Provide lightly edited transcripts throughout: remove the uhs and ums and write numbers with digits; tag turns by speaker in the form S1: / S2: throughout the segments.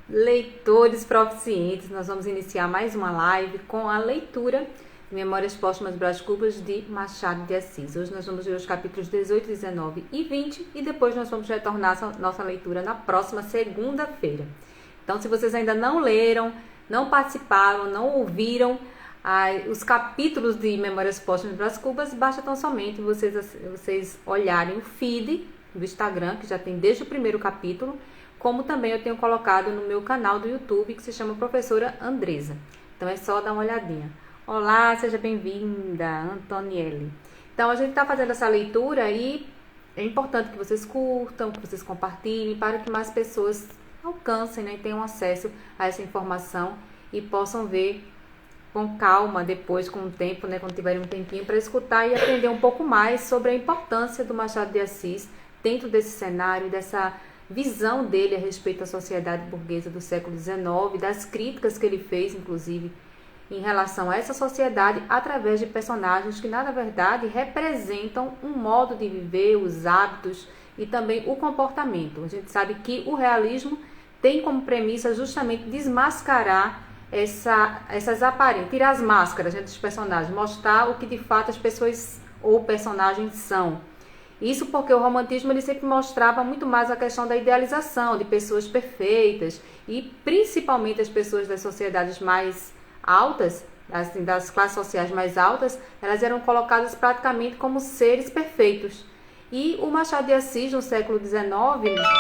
S1: Leitores proficientes, nós vamos iniciar mais uma live com a leitura de Memórias Póstumas Brás Cubas de Machado de Assis. Hoje nós vamos ver os capítulos 18, 19 e 20 e depois nós vamos retornar a nossa leitura na próxima segunda-feira. Então, se vocês ainda não leram, não participaram, não ouviram os capítulos de Memórias Póstumas Brás Cubas, basta tão somente vocês olharem o feed do Instagram, que já tem desde o primeiro capítulo, como também eu tenho colocado no meu canal do YouTube, que se chama Professora Andresa. Então é só dar uma olhadinha. Olá, seja bem-vinda, Antonielle. Então a gente está fazendo essa leitura e é importante que vocês curtam, que vocês compartilhem, para que mais pessoas alcancem, né, e tenham acesso a essa informação e possam ver com calma depois, com o tempo, né, quando tiverem um tempinho, para escutar e aprender um pouco mais sobre a importância do Machado de Assis dentro desse cenário, dessa visão dele a respeito da sociedade burguesa do século XIX, das críticas que ele fez, inclusive, em relação a essa sociedade, através de personagens que, na verdade, representam um modo de viver, os hábitos e também o comportamento. A gente sabe que o realismo tem como premissa justamente desmascarar essas aparências, tirar as máscaras, né, dos personagens, mostrar o que de fato as pessoas ou personagens são. Isso porque o romantismo ele sempre mostrava muito mais a questão da idealização, de pessoas perfeitas, e principalmente as pessoas das sociedades mais altas, assim, das classes sociais mais altas, elas eram colocadas praticamente como seres perfeitos. E o Machado de Assis, no século XIX,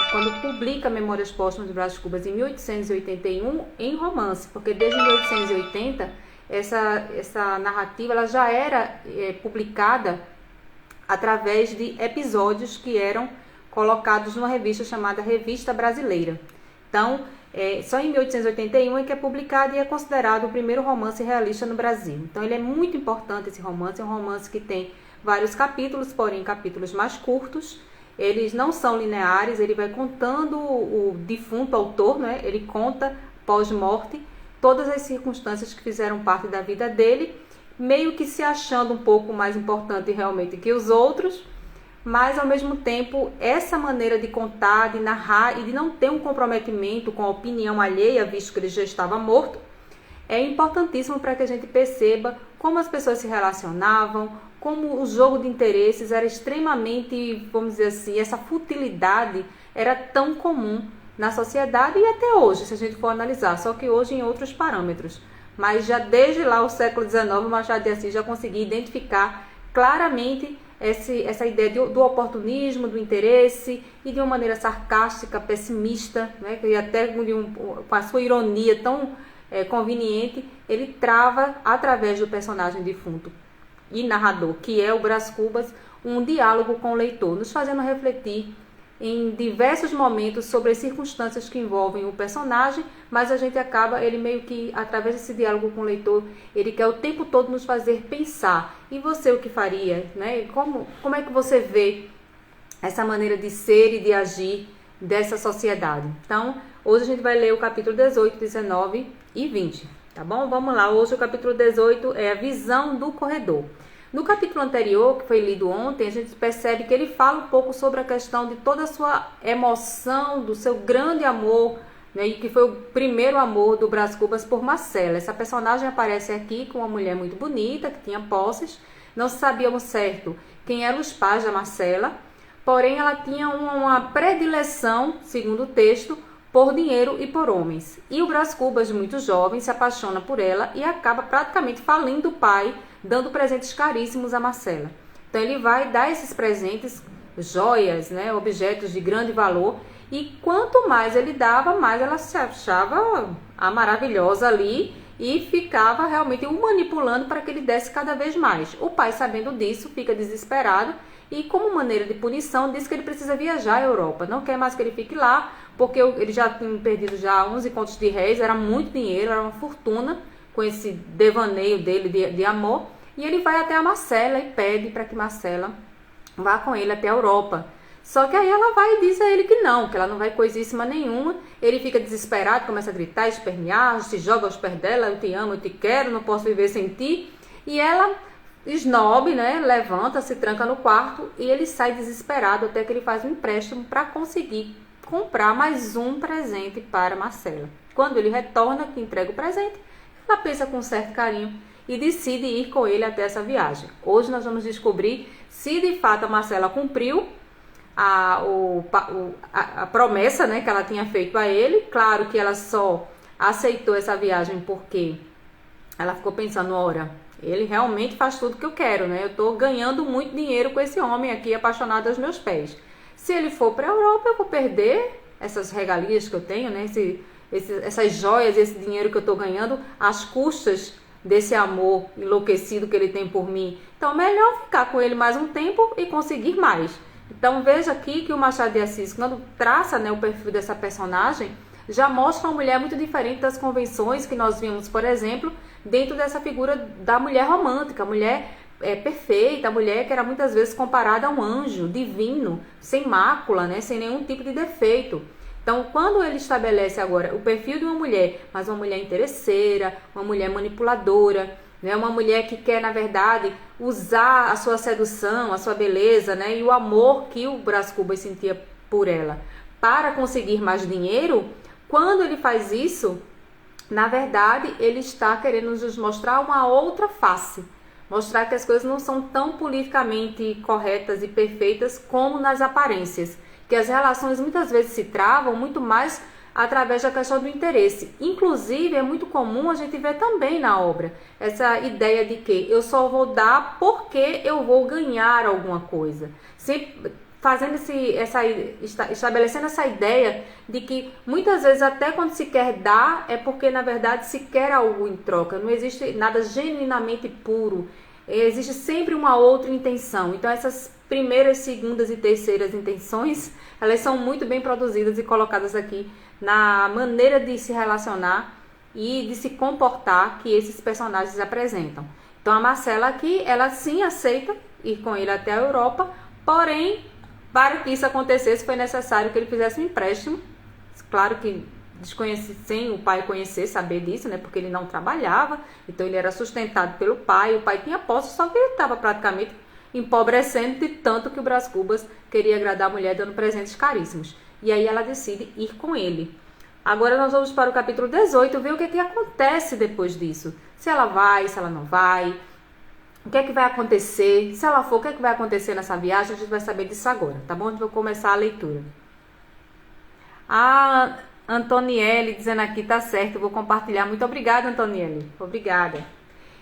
S1: quando publica Memórias Póstumas de Brás Cubas em 1881, em romance, porque desde 1880 essa narrativa ela já era publicada através de episódios que eram colocados numa revista chamada Revista Brasileira. Então, só em 1881 é que é publicado e é considerado o primeiro romance realista no Brasil. Então, ele é muito importante, esse romance. É um romance que tem vários capítulos, porém capítulos mais curtos. Eles não são lineares, ele vai contando o defunto autor, né? Ele conta pós-morte todas as circunstâncias que fizeram parte da vida dele, meio que se achando um pouco mais importante realmente que os outros, mas ao mesmo tempo essa maneira de contar, de narrar e de não ter um comprometimento com a opinião alheia, visto que ele já estava morto, é importantíssimo para que a gente perceba como as pessoas se relacionavam, como o jogo de interesses era extremamente, vamos dizer assim, essa futilidade era tão comum na sociedade e até hoje, se a gente for analisar, só que hoje em outros parâmetros. Mas já desde lá o século XIX, o Machado de Assis já conseguia identificar claramente essa ideia do oportunismo, do interesse e de uma maneira sarcástica, pessimista, né, que até com a sua ironia tão conveniente, ele trava através do personagem defunto e narrador, que é o Brás Cubas, um diálogo com o leitor, nos fazendo refletir em diversos momentos sobre as circunstâncias que envolvem o personagem, mas a gente acaba, ele meio que, através desse diálogo com o leitor, ele quer o tempo todo nos fazer pensar. E você o que faria? Né? Como é que você vê essa maneira de ser e de agir dessa sociedade? Então, hoje a gente vai ler o capítulo 18, 19 e 20, tá bom? Vamos lá, hoje o capítulo 18 é a visão do corredor. No capítulo anterior, que foi lido ontem, a gente percebe que ele fala um pouco sobre a questão de toda a sua emoção, do seu grande amor, né, e que foi o primeiro amor do Brás Cubas por Marcela. Essa personagem aparece aqui com uma mulher muito bonita, que tinha posses. Não sabíamos certo quem eram os pais da Marcela, porém ela tinha uma predileção, segundo o texto, por dinheiro e por homens. E o Brás Cubas, muito jovem, se apaixona por ela e acaba praticamente falindo o pai, dando presentes caríssimos a Marcela. Então ele vai dar esses presentes, joias, né, objetos de grande valor, e quanto mais ele dava, mais ela se achava a maravilhosa ali e ficava realmente o manipulando para que ele desse cada vez mais. O pai, sabendo disso, fica desesperado e, como maneira de punição, diz que ele precisa viajar à Europa. Não quer mais que ele fique lá, porque ele já tinha perdido já 11 contos de réis, era muito dinheiro, era uma fortuna, com esse devaneio dele de amor, e ele vai até a Marcela e pede para que Marcela vá com ele até a Europa. Só que aí ela vai e diz a ele que ela não vai coisíssima nenhuma. Ele fica desesperado, começa a gritar, espernear, se joga aos pés dela: eu te amo, eu te quero, não posso viver sem ti. E ela, esnobe, né, levanta, se tranca no quarto e ele sai desesperado até que ele faz um empréstimo para conseguir comprar mais um presente para Marcela. Quando ele retorna, que entrega o presente, ela pensa com certo carinho e decide ir com ele até essa viagem. Hoje nós vamos descobrir se de fato a Marcela cumpriu a promessa, né, que ela tinha feito a ele. Claro que ela só aceitou essa viagem porque ela ficou pensando, ora, ele realmente faz tudo que eu quero, né? Eu tô ganhando muito dinheiro com esse homem aqui apaixonado aos meus pés. Se ele for para a Europa, eu vou perder essas regalias que eu tenho, né? Essas joias, esse dinheiro que eu tô ganhando às custas desse amor enlouquecido que ele tem por mim. Então, melhor ficar com ele mais um tempo e conseguir mais. Então, veja aqui que o Machado de Assis, quando traça, né, o perfil dessa personagem, já mostra uma mulher muito diferente das convenções que nós vimos, por exemplo, dentro dessa figura da mulher romântica, a mulher perfeita, a mulher que era muitas vezes comparada a um anjo divino, sem mácula, né, sem nenhum tipo de defeito. Então, quando ele estabelece agora o perfil de uma mulher, mas uma mulher interesseira, uma mulher manipuladora, né, uma mulher que quer, na verdade, usar a sua sedução, a sua beleza, né, e o amor que o Brás Cubas sentia por ela para conseguir mais dinheiro, quando ele faz isso, na verdade, ele está querendo nos mostrar uma outra face. Mostrar que as coisas não são tão politicamente corretas e perfeitas como nas aparências. Que as relações muitas vezes se travam muito mais através da questão do interesse. Inclusive, é muito comum a gente ver também na obra essa ideia de que eu só vou dar porque eu vou ganhar alguma coisa. Sempre fazendo estabelecendo essa ideia de que muitas vezes até quando se quer dar é porque na verdade se quer algo em troca, não existe nada genuinamente puro, existe sempre uma outra intenção. Então essas primeiras, segundas e terceiras intenções, elas são muito bem produzidas e colocadas aqui na maneira de se relacionar e de se comportar que esses personagens apresentam. Então a Marcela aqui, ela sim aceita ir com ele até a Europa, porém para que isso acontecesse, foi necessário que ele fizesse um empréstimo. Claro que sem o pai conhecer, saber disso, né? Porque ele não trabalhava, então ele era sustentado pelo pai. O pai tinha posse, só que ele estava praticamente empobrecendo de tanto que o Brás Cubas queria agradar a mulher dando presentes caríssimos. E aí ela decide ir com ele. Agora nós vamos para o capítulo 18, ver o que acontece depois disso. Se ela vai, se ela não vai. O que é que vai acontecer? Se ela for, o que é que vai acontecer nessa viagem? A gente vai saber disso agora, tá bom? A gente vai começar a leitura. A Antonielle dizendo aqui, tá certo, vou compartilhar. Muito obrigada, Antonielle. Obrigada.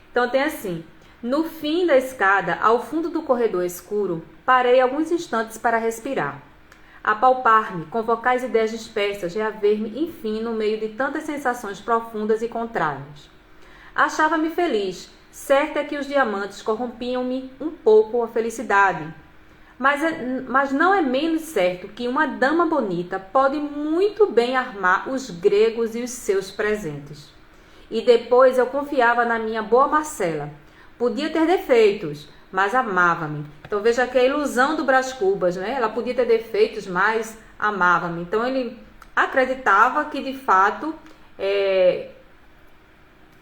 S1: Então tem assim, no fim da escada, ao fundo do corredor escuro, parei alguns instantes para respirar. Apalpar-me, convocar as ideias dispersas, reaver-me, enfim, no meio de tantas sensações profundas e contrárias. Achava-me feliz. Certo é que os diamantes corrompiam-me um pouco a felicidade. Mas não é menos certo que uma dama bonita pode muito bem armar os gregos e os seus presentes. E depois eu confiava na minha boa Marcela. Podia ter defeitos, mas amava-me. Então veja que a ilusão do Brás Cubas, né? Ela podia ter defeitos, mas amava-me. Então ele acreditava que de fato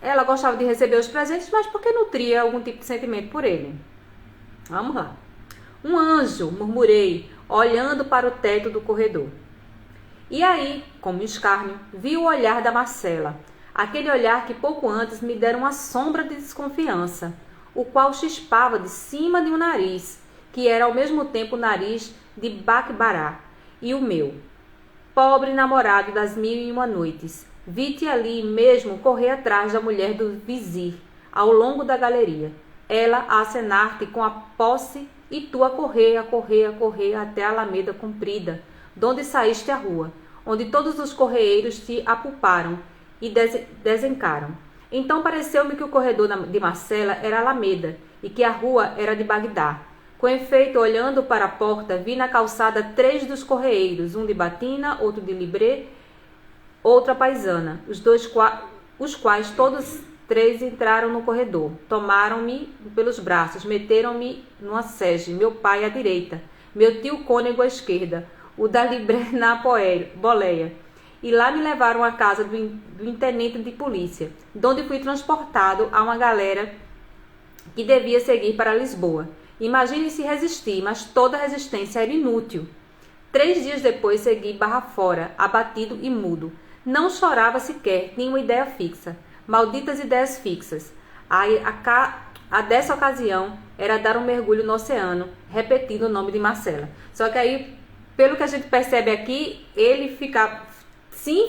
S1: ela gostava de receber os presentes, mas porque nutria algum tipo de sentimento por ele. Vamos lá. Um anjo, murmurei, olhando para o teto do corredor. E aí, como escárnio, vi o olhar da Marcela. Aquele olhar que pouco antes me dera uma sombra de desconfiança, o qual chispava de cima de um nariz, que era ao mesmo tempo o nariz de Bacbará, e o meu. Pobre namorado das 1001 noites. Vi-te ali mesmo correr atrás da mulher do vizir, ao longo da galeria. Ela a acenar-te com a posse e tu a correr até a alameda comprida, donde saíste à rua, onde todos os correeiros te apulparam e desencaram. Então pareceu-me que o corredor de Marcela era a alameda e que a rua era de Bagdá. Com efeito, olhando para a porta, vi na calçada 3 dos correeiros, um de batina, outro de libré, outra paisana, os quais todos 3 entraram no corredor, tomaram-me pelos braços, meteram-me numa sege, meu pai à direita, meu tio cônego à esquerda, o da libré na boleia, e lá me levaram à casa do intendente de polícia, donde fui transportado a uma galera que devia seguir para Lisboa. Imagine se resistir, mas toda resistência era inútil. 3 dias depois segui barra fora, abatido e mudo. Não chorava sequer, tinha uma ideia fixa. Malditas ideias fixas. A dessa ocasião era dar um mergulho no oceano, repetindo o nome de Marcela. Só que aí, pelo que a gente percebe aqui, ele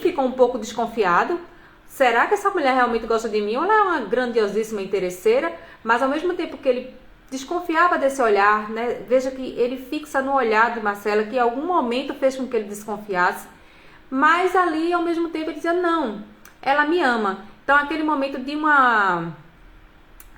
S1: ficou um pouco desconfiado. Será que essa mulher realmente gosta de mim? Ou ela é uma grandiosíssima interesseira? Mas ao mesmo tempo que ele desconfiava desse olhar, né? Veja que ele fixa no olhar de Marcela, que em algum momento fez com que ele desconfiasse. Mas ali, ao mesmo tempo, ele dizia, não, ela me ama. Então, aquele momento de uma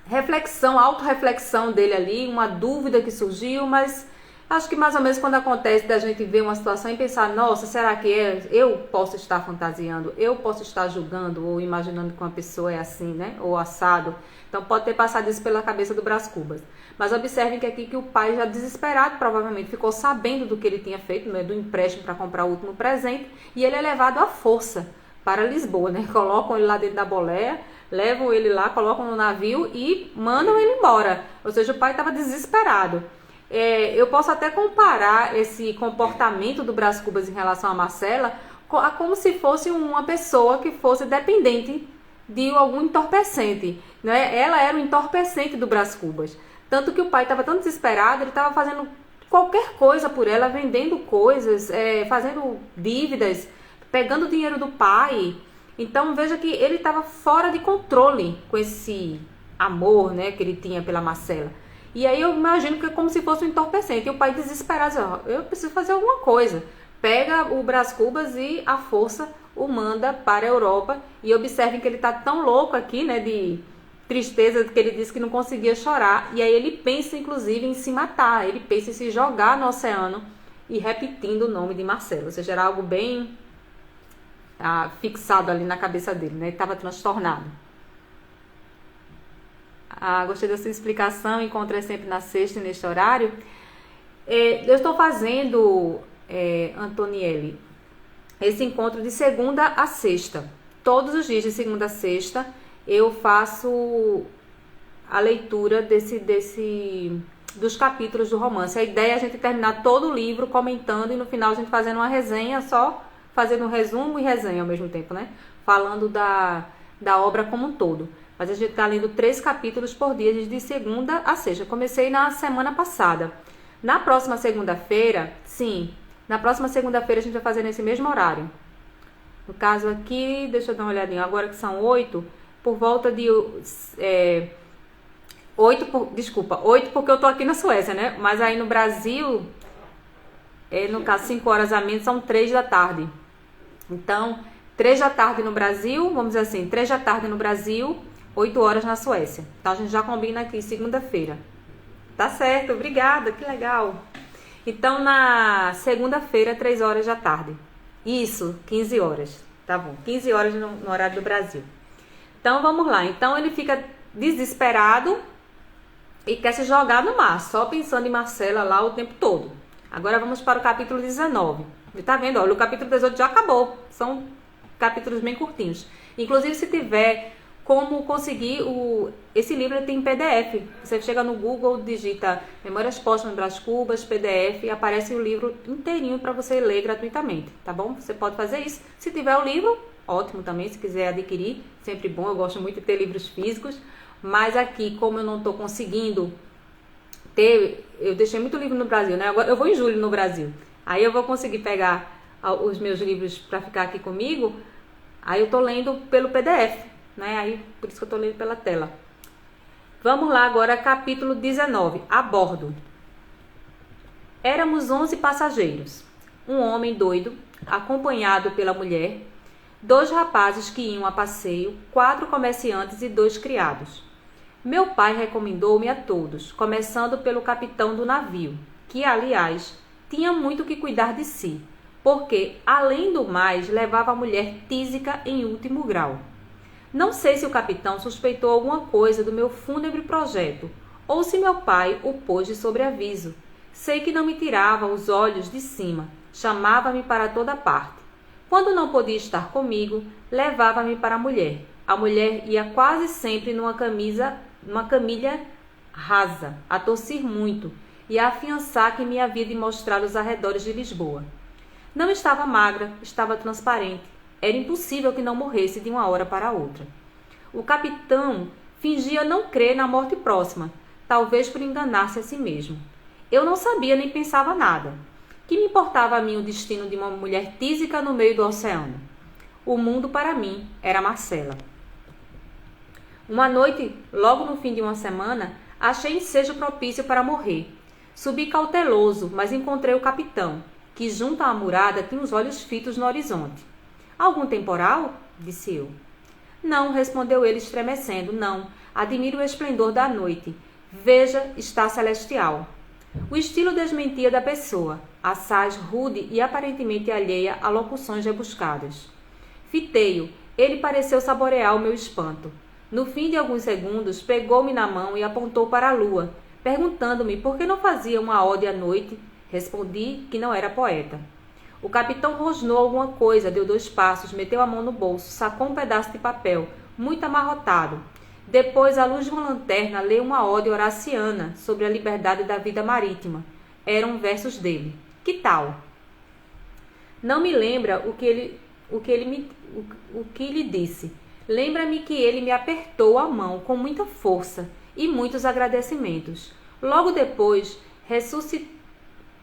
S1: reflexão, autorreflexão dele ali, uma dúvida que surgiu, mas acho que mais ou menos quando acontece da gente ver uma situação e pensar, nossa, será que eu posso estar fantasiando, eu posso estar julgando ou imaginando que uma pessoa é assim, né, ou assado. Então pode ter passado isso pela cabeça do Brás Cubas. Mas observem que aqui que o pai já desesperado provavelmente ficou sabendo do que ele tinha feito, né, do empréstimo para comprar o último presente, e ele é levado à força para Lisboa, né, colocam ele lá dentro da boleia, levam ele lá, colocam no navio e mandam ele embora. Ou seja, o pai estava desesperado. Eu posso até comparar esse comportamento do Brás Cubas em relação a Marcela a como se fosse uma pessoa que fosse dependente de algum entorpecente, né? Ela era o entorpecente do Brás Cubas. Tanto que o pai estava tão desesperado, ele estava fazendo qualquer coisa por ela, vendendo coisas, fazendo dívidas, pegando o dinheiro do pai. Então veja que ele estava fora de controle com esse amor, né, que ele tinha pela Marcela. E aí eu imagino que é como se fosse um entorpecente. E o pai desesperado diz, ó, eu preciso fazer alguma coisa. Pega o Brás Cubas e à força o manda para a Europa. E observem que ele está tão louco aqui, né, de tristeza, que ele disse que não conseguia chorar. E aí ele pensa, inclusive, em se matar. Ele pensa em se jogar no oceano e repetindo o nome de Marcelo. Ou seja, era algo bem fixado ali na cabeça dele, né? Ele estava transtornado. Gostei da sua explicação, encontrei sempre na sexta e neste horário. Eu estou fazendo, Antonielle, esse encontro de segunda a sexta. Todos os dias de segunda a sexta eu faço a leitura dos capítulos do romance. A ideia é a gente terminar todo o livro comentando e no final a gente fazendo uma resenha, só fazendo um resumo e resenha ao mesmo tempo, né? Falando da obra como um todo. Mas a gente está lendo 3 capítulos por dia, de segunda a sexta. Eu comecei na semana passada. Na próxima segunda-feira, na próxima segunda-feira a gente vai fazer nesse mesmo horário. No caso aqui, deixa eu dar uma olhadinha, agora que são 8, por volta de 8 porque eu tô aqui na Suécia, né? Mas aí no Brasil, no caso 5 horas a menos, são 3 da tarde. Então, 3 da tarde no Brasil, vamos dizer assim, 3 da tarde no Brasil, 8 horas na Suécia. Então, a gente já combina aqui segunda-feira. Tá certo, obrigada, que legal. Então, na segunda-feira, 3 horas da tarde. Isso, 15 horas. Tá bom, 15 horas no horário do Brasil. Então, vamos lá. Então, ele fica desesperado e quer se jogar no mar, só pensando em Marcela lá o tempo todo. Agora, vamos para o capítulo 19. Tá vendo? Olha, o capítulo 18 já acabou. São capítulos bem curtinhos. Inclusive, se tiver como conseguir esse livro, tem em PDF. Você chega no Google, digita Memórias Póstumas Brás Cubas, PDF, e aparece o livro inteirinho para você ler gratuitamente, tá bom? Você pode fazer isso. Se tiver o livro, ótimo também, se quiser adquirir, sempre bom. Eu gosto muito de ter livros físicos, mas aqui, como eu não estou conseguindo ter, eu deixei muito livro no Brasil, né? Agora eu vou em julho no Brasil. Aí eu vou conseguir pegar os meus livros para ficar aqui comigo. Aí eu tô lendo pelo PDF, né? Aí por isso que eu tô lendo pela tela. Vamos lá agora, capítulo 19, a bordo. Éramos 11 passageiros. Um homem doido, acompanhado pela mulher, 2 rapazes que iam a passeio, 4 comerciantes e 2 criados. Meu pai recomendou-me a todos, começando pelo capitão do navio, que, aliás, tinha muito que cuidar de si, porque, além do mais, levava a mulher tísica em último grau. Não sei se o capitão suspeitou alguma coisa do meu fúnebre projeto, ou se meu pai o pôs de sobreaviso. Sei que não me tirava os olhos de cima, chamava-me para toda parte. Quando não podia estar comigo, levava-me para a mulher. A mulher ia quase sempre numa camilha rasa, a tossir muito, e a afiançar que me havia de mostrar os arredores de Lisboa. Não estava magra, estava transparente. Era impossível que não morresse de uma hora para outra. O capitão fingia não crer na morte próxima, talvez por enganar-se a si mesmo. Eu não sabia nem pensava nada. Que me importava a mim o destino de uma mulher tísica no meio do oceano? O mundo para mim era Marcela. Uma noite, logo no fim de uma semana, achei ensejo propício para morrer. Subi cauteloso, mas encontrei o capitão, que junto à murada tinha os olhos fitos no horizonte. Algum temporal? Disse eu. Não, respondeu ele estremecendo, não. Admiro o esplendor da noite. Veja, está celestial. O estilo desmentia da pessoa, assaz rude e aparentemente alheia a locuções rebuscadas. Fitei-o. Ele pareceu saborear o meu espanto. No fim de alguns segundos, pegou-me na mão e apontou para a lua, perguntando-me por que não fazia uma ode à noite. Respondi que não era poeta. O capitão rosnou alguma coisa, deu 2 passos, meteu a mão no bolso, sacou um pedaço de papel, muito amarrotado. Depois, à luz de uma lanterna, leu uma ode horaciana sobre a liberdade da vida marítima. Eram versos dele. Que tal? Não me lembra o que lhe disse. Lembra-me que ele me apertou a mão com muita força e muitos agradecimentos. Logo depois,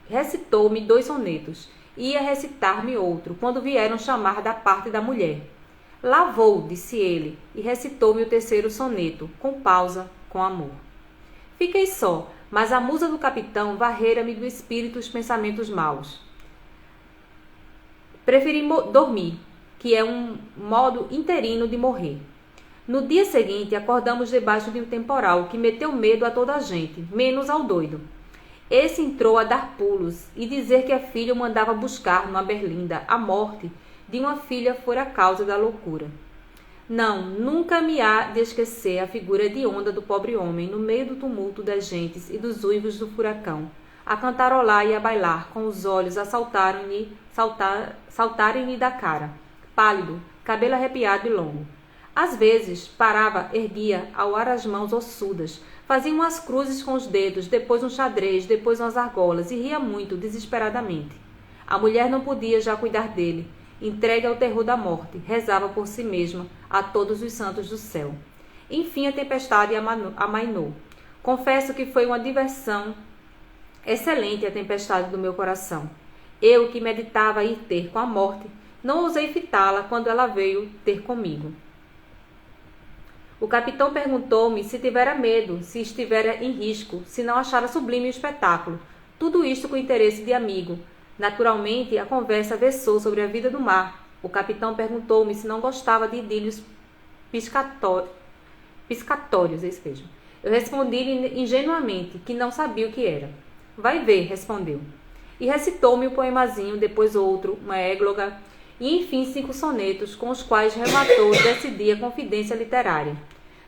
S1: recitou-me 2 sonetos. Ia recitar-me outro, quando vieram chamar da parte da mulher. Lá vou, disse ele, e recitou-me o 3º soneto, com pausa, com amor. Fiquei só, mas a musa do capitão varrera-me do espírito os pensamentos maus. Preferi dormir, que é um modo interino de morrer. No dia seguinte, acordamos debaixo de um temporal que meteu medo a toda a gente, menos ao doido. Esse entrou a dar pulos e dizer que a filha o mandava buscar numa berlinda. A morte de uma filha fora a causa da loucura. Não, nunca me há de esquecer a figura hedionda do pobre homem no meio do tumulto das gentes e dos uivos do furacão, a cantarolar e a bailar, com os olhos a saltarem-lhe da cara, pálido, cabelo arrepiado e longo. Às vezes, parava, erguia ao ar as mãos ossudas, fazia umas cruzes com os dedos, depois um xadrez, depois umas argolas, e ria muito, desesperadamente. A mulher não podia já cuidar dele. Entregue ao terror da morte, rezava por si mesma a todos os santos do céu. Enfim, a tempestade amainou. Confesso que foi uma diversão excelente a tempestade do meu coração. Eu, que meditava ir ter com a morte, não ousei fitá-la quando ela veio ter comigo. O capitão perguntou-me se tivera medo, se estivera em risco, se não achara sublime o espetáculo. Tudo isto com interesse de amigo. Naturalmente, a conversa versou sobre a vida do mar. O capitão perguntou-me se não gostava de idílios piscatórios. Eu respondi-lhe ingenuamente que não sabia o que era. Vai ver, respondeu. E recitou-me o poemazinho, depois outro, uma égloga, e enfim 5 sonetos, com os quais rematou decidia confidência literária.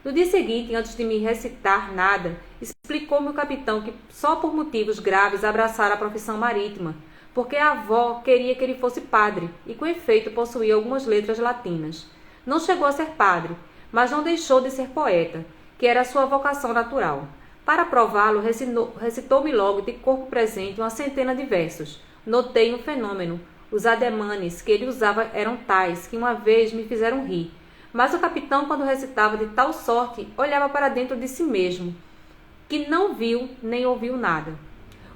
S1: No dia seguinte, antes de me recitar nada, explicou-me o capitão que só por motivos graves abraçara a profissão marítima, porque a avó queria que ele fosse padre, e com efeito possuía algumas letras latinas. Não chegou a ser padre, mas não deixou de ser poeta, que era a sua vocação natural. Para prová-lo, recitou-me logo de corpo presente uma centena de versos. Notei um fenômeno. Os ademanes que ele usava eram tais que uma vez me fizeram rir. Mas o capitão, quando recitava de tal sorte, olhava para dentro de si mesmo, que não viu nem ouviu nada.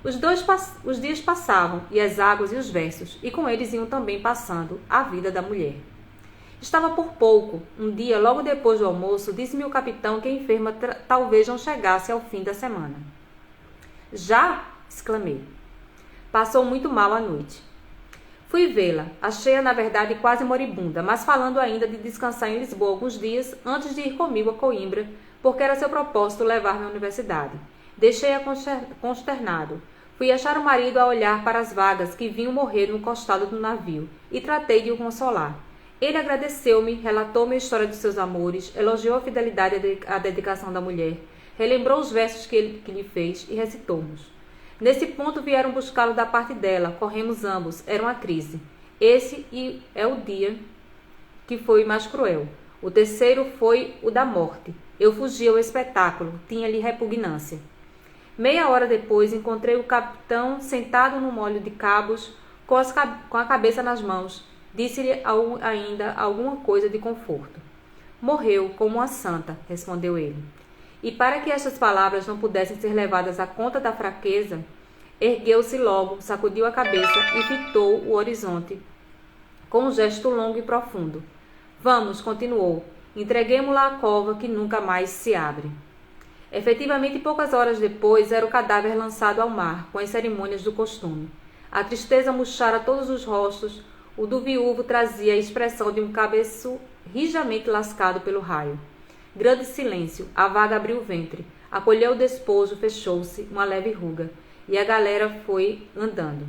S1: Os dias passavam, e as águas e os versos, e com eles iam também passando a vida da mulher. Estava por pouco. Um dia, logo depois do almoço, disse-me o capitão que a enferma talvez não chegasse ao fim da semana. Já? Exclamei. Passou muito mal a noite. Fui vê-la. Achei-a, na verdade, quase moribunda, mas falando ainda de descansar em Lisboa alguns dias antes de ir comigo a Coimbra, porque era seu propósito levar-me à universidade. Deixei-a consternado. Fui achar o marido a olhar para as vagas que vinham morrer no costado do navio e tratei de o consolar. Ele agradeceu-me, relatou-me a história de seus amores, elogiou a fidelidade e a dedicação da mulher, relembrou os versos que lhe fez e recitou-nos. Nesse ponto vieram buscá-lo da parte dela, corremos ambos, era uma crise. Esse é o dia que foi mais cruel. O terceiro foi o da morte. Eu fugi ao espetáculo, tinha-lhe repugnância. Meia hora depois, encontrei o capitão sentado no molho de cabos, com a cabeça nas mãos. Disse-lhe ainda alguma coisa de conforto. Morreu como uma santa, respondeu ele. E para que estas palavras não pudessem ser levadas à conta da fraqueza, ergueu-se logo, sacudiu a cabeça e fitou o horizonte com um gesto longo e profundo. Vamos, continuou, entreguemo-la à cova que nunca mais se abre. Efetivamente, poucas horas depois, era o cadáver lançado ao mar, com as cerimônias do costume. A tristeza murchara todos os rostos, o do viúvo trazia a expressão de um cabeço rijamente lascado pelo raio. Grande silêncio, a vaga abriu o ventre, acolheu o despojo, fechou-se, uma leve ruga, e a galera foi andando.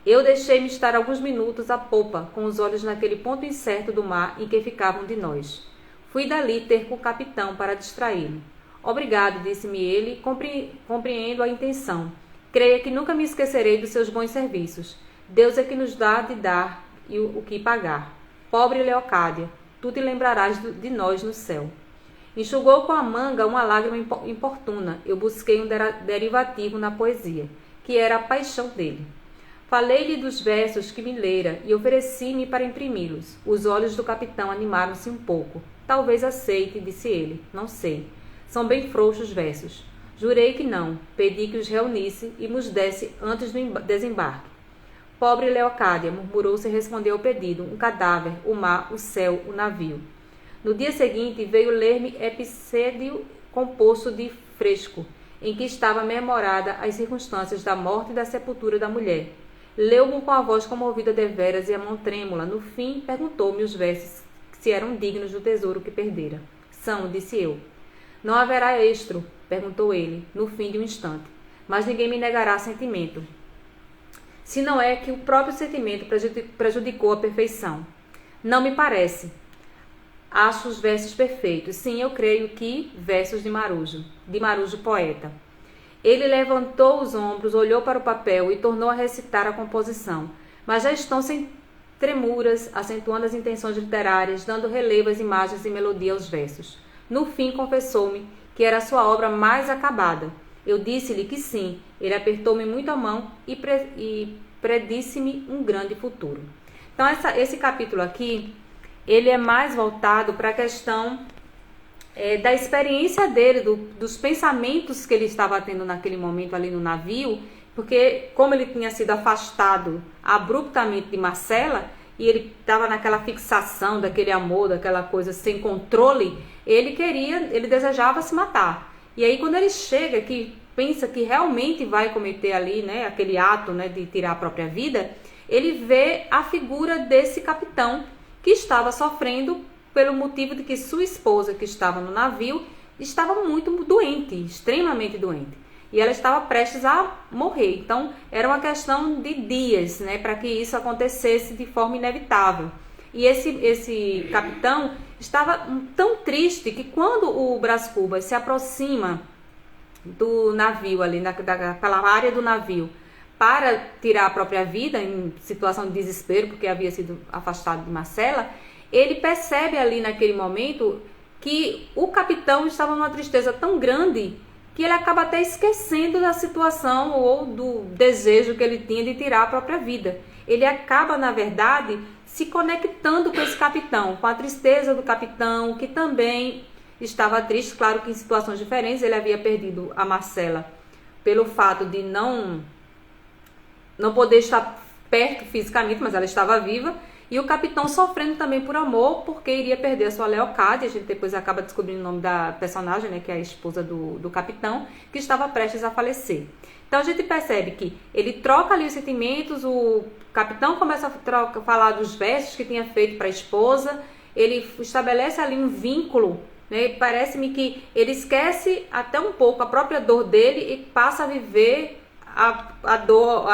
S1: Eu deixei-me estar alguns minutos à popa, com os olhos naquele ponto incerto do mar em que ficavam de nós. Fui dali ter com o capitão para distraí-lo. Obrigado, disse-me ele, compreendo a intenção. Creia que nunca me esquecerei dos seus bons serviços. Deus é que nos dá de dar e o que pagar. Pobre Leocádia, tu te lembrarás de nós no céu. Enxugou com a manga uma lágrima importuna. Eu busquei um derivativo na poesia, que era a paixão dele. Falei-lhe dos versos que me lera e ofereci-me para imprimi-los. Os olhos do capitão animaram-se um pouco. Talvez aceite, disse ele. Não sei. São bem frouxos versos. Jurei que não. Pedi que os reunisse e nos desse antes do desembarque. Pobre Leocádia, murmurou-se e respondeu ao pedido. Um cadáver, o mar, o céu, o navio. No dia seguinte veio ler-me Epicédio composto de fresco, em que estava memorada as circunstâncias da morte e da sepultura da mulher. Leu-mo com a voz comovida deveras e a mão trêmula. No fim, perguntou-me os versos se eram dignos do tesouro que perdera. São, disse eu. Não haverá estro? Perguntou ele, no fim de um instante. Mas ninguém me negará sentimento. Se não é que o próprio sentimento prejudicou a perfeição. Não me parece. Acho os versos perfeitos. Sim, eu creio que versos de Marujo poeta. Ele levantou os ombros, olhou para o papel e tornou a recitar a composição. Mas já estão sem tremuras, acentuando as intenções literárias, dando relevo às imagens e melodia aos versos. No fim, confessou-me que era a sua obra mais acabada. Eu disse-lhe que sim. Ele apertou-me muito a mão e predisse-me um grande futuro. Então, esse capítulo aqui, ele é mais voltado para a questão da experiência dele, dos pensamentos que ele estava tendo naquele momento ali no navio, porque como ele tinha sido afastado abruptamente de Marcela, e ele estava naquela fixação daquele amor, daquela coisa sem controle, ele desejava se matar. E aí quando ele chega, que pensa que realmente vai cometer ali, né, aquele ato, né, de tirar a própria vida, ele vê a figura desse capitão que estava sofrendo pelo motivo de que sua esposa, que estava no navio, estava muito doente, extremamente doente. E ela estava prestes a morrer. Então, era uma questão de dias, né, para que isso acontecesse de forma inevitável. E esse capitão estava tão triste que quando o Brás Cubas se aproxima do navio ali, daquela área do navio, para tirar a própria vida, em situação de desespero, porque havia sido afastado de Marcela, ele percebe ali naquele momento que o capitão estava numa tristeza tão grande que ele acaba até esquecendo da situação ou do desejo que ele tinha de tirar a própria vida. Ele acaba, na verdade, se conectando com esse capitão, com a tristeza do capitão, que também estava triste, claro que em situações diferentes. Ele havia perdido a Marcela pelo fato de não poder estar perto fisicamente, mas ela estava viva. E o capitão sofrendo também por amor, porque iria perder a sua Leocádia. A gente depois acaba descobrindo o nome da personagem, né, que é a esposa do capitão, que estava prestes a falecer. Então a gente percebe que ele troca ali os sentimentos, o capitão começa a falar dos versos que tinha feito para a esposa, ele estabelece ali um vínculo, né, parece-me que ele esquece até um pouco a própria dor dele e passa a viver a dor,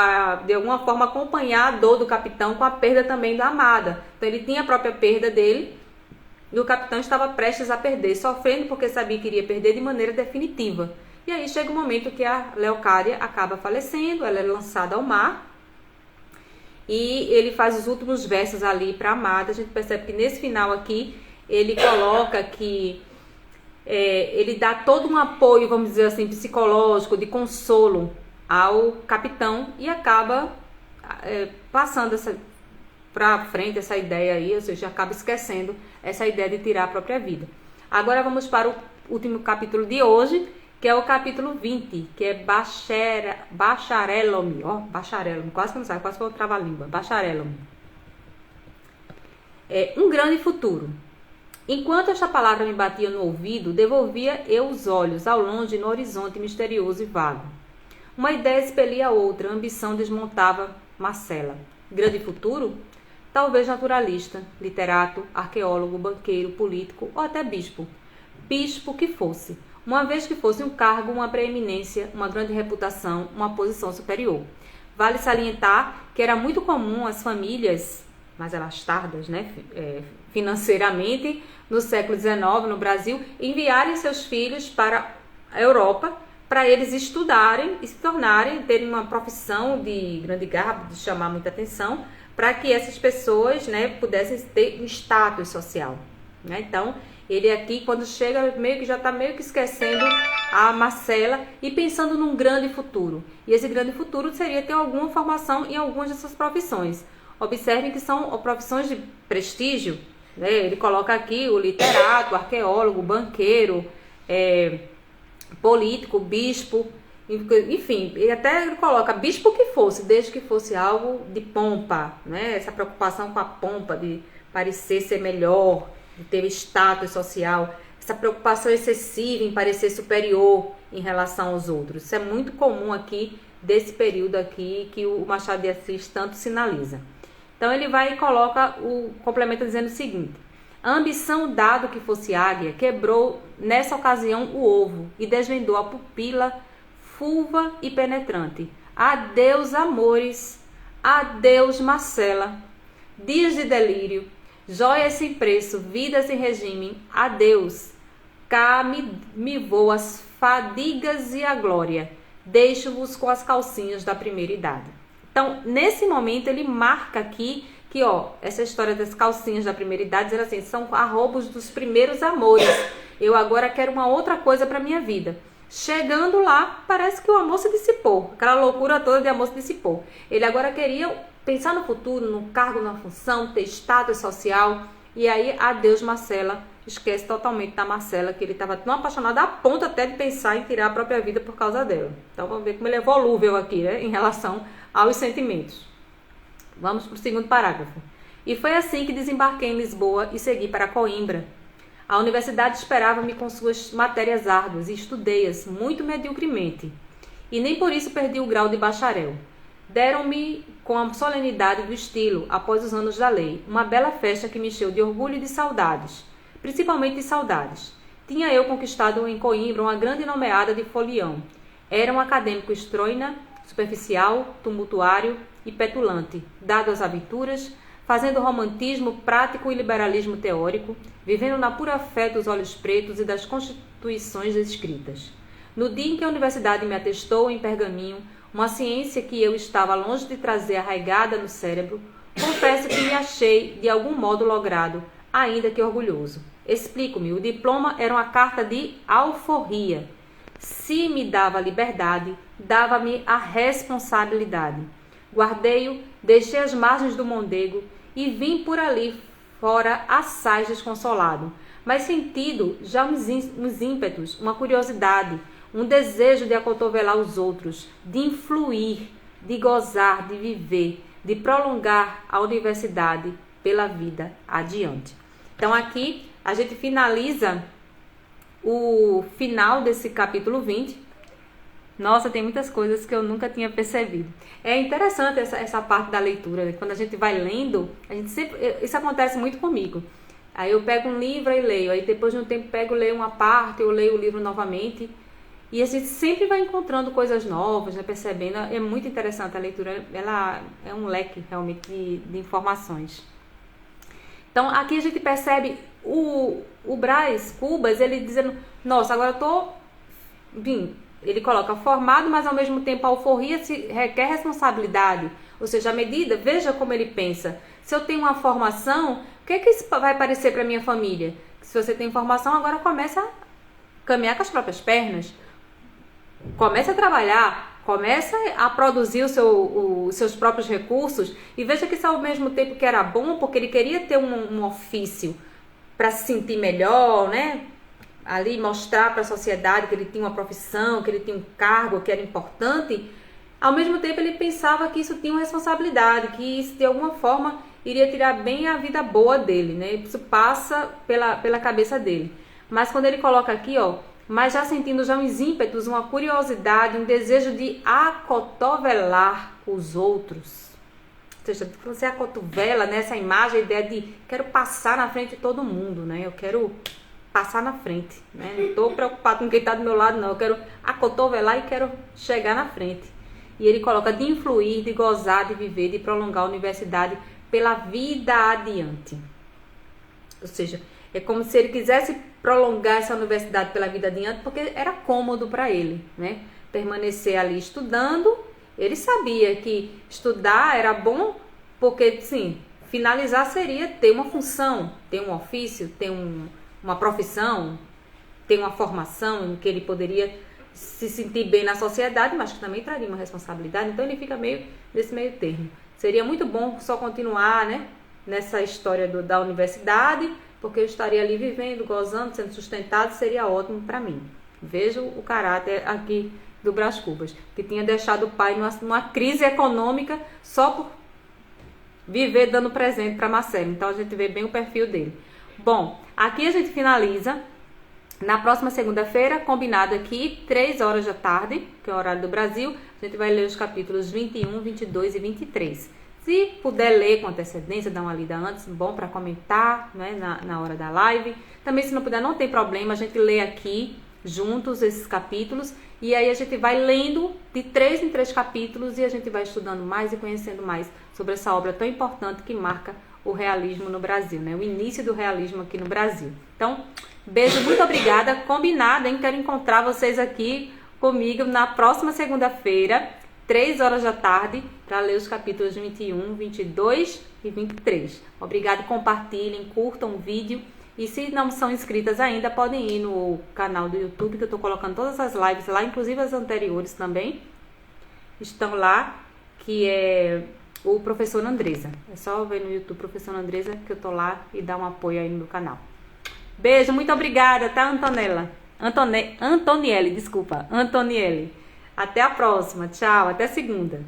S1: de alguma forma acompanhar a dor do capitão com a perda também da amada. Então ele tinha a própria perda dele e o capitão estava prestes a perder, sofrendo porque sabia que iria perder de maneira definitiva. E aí chega o momento que a Leocádia acaba falecendo, ela é lançada ao mar e ele faz os últimos versos ali para a amada. A gente percebe que nesse final aqui ele coloca que ele dá todo um apoio, vamos dizer assim, psicológico, de consolo ao capitão e acaba passando para frente essa ideia aí, ou seja, acaba esquecendo essa ideia de tirar a própria vida. Agora vamos para o último capítulo de hoje, que é o capítulo 20, que é Bacharello-me, quase que não sai, quase que eu travo a língua, Bacharello-me. Um grande futuro. Enquanto esta palavra me batia no ouvido, devolvia eu os olhos ao longe no horizonte misterioso e vago. Uma ideia expelia a outra, a ambição desmontava Marcela. Grande futuro? Talvez naturalista, literato, arqueólogo, banqueiro, político ou até bispo. Bispo que fosse, uma vez que fosse um cargo, uma preeminência, uma grande reputação, uma posição superior. Vale salientar que era muito comum as famílias mais abastardas, financeiramente, no século XIX, no Brasil, enviarem seus filhos para a Europa para eles estudarem e se tornarem, terem uma profissão de grande garbo, de chamar muita atenção, para que essas pessoas pudessem ter um status social. Então, ele aqui, quando chega, já está meio que esquecendo a Marcela e pensando num grande futuro. E esse grande futuro seria ter alguma formação em algumas dessas profissões. Observem que são profissões de prestígio. Ele coloca aqui o literato, o arqueólogo, o banqueiro, político, bispo, enfim, e até ele coloca bispo que fosse, desde que fosse algo de pompa, essa preocupação com a pompa, de parecer ser melhor, de ter status social, essa preocupação excessiva em parecer superior em relação aos outros. Isso é muito comum aqui, desse período aqui, que o Machado de Assis tanto sinaliza. Então ele vai e coloca complementa dizendo o seguinte: a ambição, dado que fosse águia, quebrou nessa ocasião o ovo e desvendou a pupila fulva e penetrante. Adeus, amores, adeus, Marcela. Dias de delírio, joias sem preço, vida sem regime, adeus. Cá me voam as fadigas e a glória. Deixo-vos com as calcinhas da primeira idade. Então, nesse momento, ele marca aqui que, essa história das calcinhas da primeira idade, dizendo assim, são arrobos dos primeiros amores. Eu agora quero uma outra coisa para minha vida. Chegando lá, parece que o amor se dissipou. Aquela loucura toda de amor se dissipou. Ele agora queria pensar no futuro, no cargo, na função, ter status social. E aí, adeus, Marcela. Esquece totalmente da Marcela, que ele estava tão apaixonado a ponto até de pensar em tirar a própria vida por causa dela. Então, vamos ver como ele é volúvel aqui, em relação aos sentimentos. Vamos para o segundo parágrafo. E foi assim que desembarquei em Lisboa e segui para Coimbra. A universidade esperava-me com suas matérias árduas e estudei-as muito mediocremente. E nem por isso perdi o grau de bacharel. Deram-me, com a solenidade do estilo, após os anos da lei, uma bela festa que me encheu de orgulho e de saudades, principalmente de saudades. Tinha eu conquistado em Coimbra uma grande nomeada de folião. Era um acadêmico estroina, superficial, tumultuário e petulante, dado às aventuras, fazendo romantismo prático e liberalismo teórico, vivendo na pura fé dos olhos pretos e das constituições escritas. No dia em que a universidade me atestou em pergaminho uma ciência que eu estava longe de trazer arraigada no cérebro, confesso que me achei de algum modo logrado, ainda que orgulhoso. Explico-me, o diploma era uma carta de alforria. Se me dava liberdade, dava-me a responsabilidade. Guardei-o, deixei as margens do Mondego e vim por ali fora assaz desconsolado, mas sentido já uns ímpetos, uma curiosidade, um desejo de acotovelar os outros, de influir, de gozar, de viver, de prolongar a universidade pela vida adiante. Então aqui a gente finaliza o final desse capítulo 20. Nossa, tem muitas coisas que eu nunca tinha percebido. É interessante essa parte da leitura. Quando a gente vai lendo, a gente sempre, isso acontece muito comigo. Aí eu pego um livro e leio. Aí depois de um tempo pego, leio uma parte, eu leio o livro novamente. E a gente sempre vai encontrando coisas novas, percebendo. É muito interessante a leitura. Ela é um leque realmente de informações. Então aqui a gente percebe o Brás Cubas, ele dizendo, nossa, agora eu tô... Enfim, ele coloca formado, mas ao mesmo tempo a alforria se requer responsabilidade. Ou seja, a medida, veja como ele pensa. Se eu tenho uma formação, o que é que isso vai parecer para minha família? Se você tem formação, agora começa caminhar com as próprias pernas, comece a trabalhar, comece a produzir os seus próprios recursos e veja que isso ao mesmo tempo que era bom, porque ele queria ter um ofício para se sentir melhor, né? Ali mostrar para a sociedade que ele tinha uma profissão, que ele tinha um cargo que era importante. Ao mesmo tempo ele pensava que isso tinha uma responsabilidade, que isso de alguma forma iria tirar bem a vida boa dele, né? Isso passa pela cabeça dele. Mas quando ele coloca aqui, ó, mas já sentindo já uns ímpetos, uma curiosidade, um desejo de acotovelar os outros. Ou seja, você acotovela nessa imagem, a ideia de quero passar na frente de todo mundo, né? Eu quero passar na frente, né? Não estou preocupado com quem está do meu lado, não. Eu quero acotovelar e quero chegar na frente. E ele coloca de influir, de gozar, de viver, de prolongar a universidade pela vida adiante. Ou seja, é como se ele quisesse prolongar essa universidade pela vida adiante, porque era cômodo para ele, né? Permanecer ali estudando. Ele sabia que estudar era bom, porque, sim, finalizar seria ter uma função, ter um ofício, ter uma profissão, ter uma formação em que ele poderia se sentir bem na sociedade, mas que também traria uma responsabilidade. Então ele fica meio nesse meio termo. Seria muito bom só continuar, né, nessa história da universidade, porque eu estaria ali vivendo, gozando, sendo sustentado, seria ótimo para mim. Vejo o caráter aqui do Brás Cubas, que tinha deixado o pai numa crise econômica só por viver dando presente para Marcelo. Então a gente vê bem o perfil dele. Bom, aqui a gente finaliza. Na próxima segunda-feira, combinado aqui, 3 horas da tarde, que é o horário do Brasil, a gente vai ler os capítulos 21, 22 e 23. Se puder ler com antecedência, dar uma lida antes, bom para comentar, né, na hora da live. Também, se não puder, não tem problema, a gente lê aqui juntos esses capítulos e aí a gente vai lendo de 3 em 3 capítulos e a gente vai estudando mais e conhecendo mais sobre essa obra tão importante que marca o realismo no Brasil, né? O início do realismo aqui no Brasil. Então, beijo, muito obrigada. Combinado, hein? Quero encontrar vocês aqui comigo na próxima segunda-feira, 3 horas da tarde, para ler os capítulos 21, 22 e 23. Obrigado, compartilhem, curtam o vídeo. E se não são inscritas ainda, podem ir no canal do YouTube, que eu estou colocando todas as lives lá, inclusive as anteriores também. Estão lá, que é o Professor Andresa. É só ver no YouTube Professor Andresa, que eu tô lá e dá um apoio aí no meu canal. Beijo, muito obrigada, tá, Antonielle, desculpa, Antonielle. Até a próxima, tchau, até segunda.